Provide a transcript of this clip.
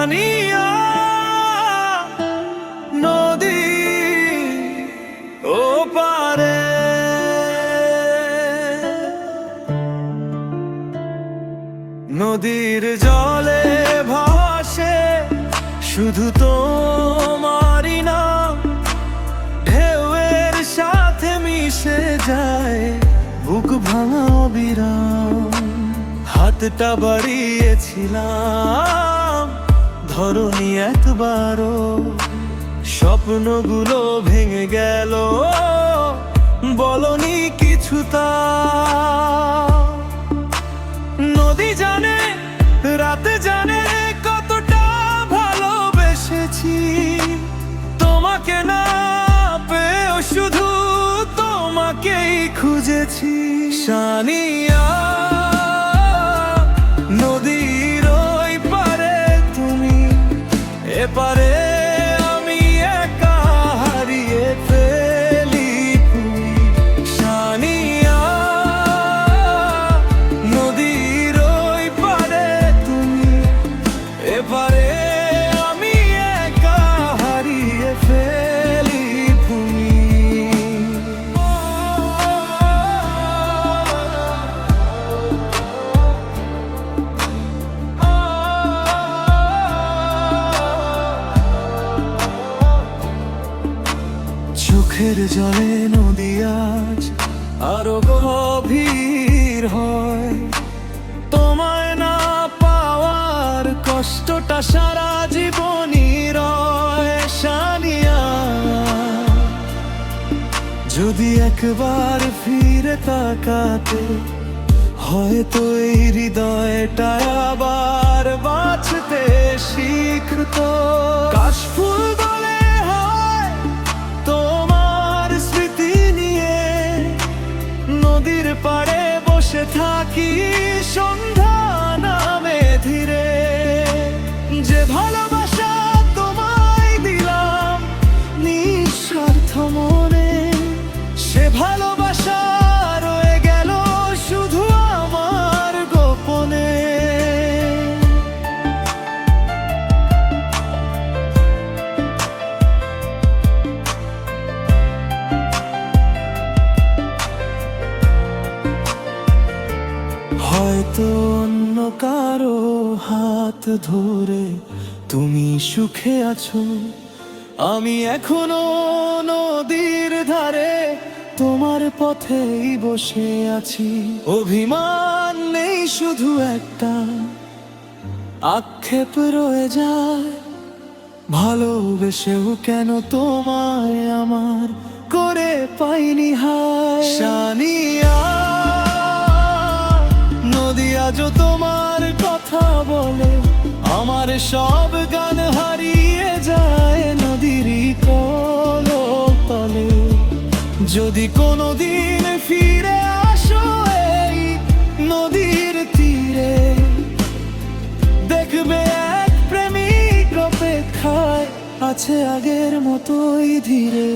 সানিয়া নদী ও পারে নদীর জলে ভাসে শুধু তোমারই নাম, ঢেউয়ের সাথে মিশে যায় বুক ভাঙা অবিরাম। হাতটা বাড়িয়েছিলাম ধরনি একবারও, স্বপ্নগুলো ভেঙে গেল বলনি কিছুটা। নদী জানে রাত জানে কতটা ভালোবেসেছি তোমাকে, না পেয়েও শুধু তোমাকেই খুঁজেছি। সানিয়া নদীর ওই পারে তুমি, এপারে আমি একা হারিয়ে ফেলি তুমি। সানিয়া নদীর ওই পারে তুমি, এপারে আমি একা হারিয়ে ফেলি তুমি। চোখের জলে নদী আজ আরো গভীর হয়, তোমায় না পাওয়ার কষ্টটা সারা জীবনই রয়। সানিয়া যদি একবার ফিরে তাকাতে, হয়তো এই হৃদয়টা আবার বাঁচতে শিখতো। কাশফুল বলে হয় তোমার স্মৃতি নিয়ে, নদীর পাড়ে বসে থাকি সন্ধ্যা নামে ধীরে। যে ভালোবাসা তোমায় দিলাম নিঃস্বার্থ মনে, সে ভালোবাসা রয়ে গেল শুধু আমার গোপনে। হয়তো অন্য কারো হাত ধরে তুমি সুখে আছো, আমি এখনো নদীর ধারে তোমার পথেই বসে আছি। অভিমান নেই শুধু একটা, আক্ষেপ রয়ে যায় ভালোবেসেও কেন তোমায় আমার করে পাইনি হায়। সানিয়া নদী আজও তোমার কথা বলে, আমার সব গান হারিয়ে যায় নদীরই তলে। যদি কোনোদিন ফিরে আসো এই নদীর তীরে, দেখবে এক প্রেমিক অপেক্ষায় আছে আগের মতোই ধীরে।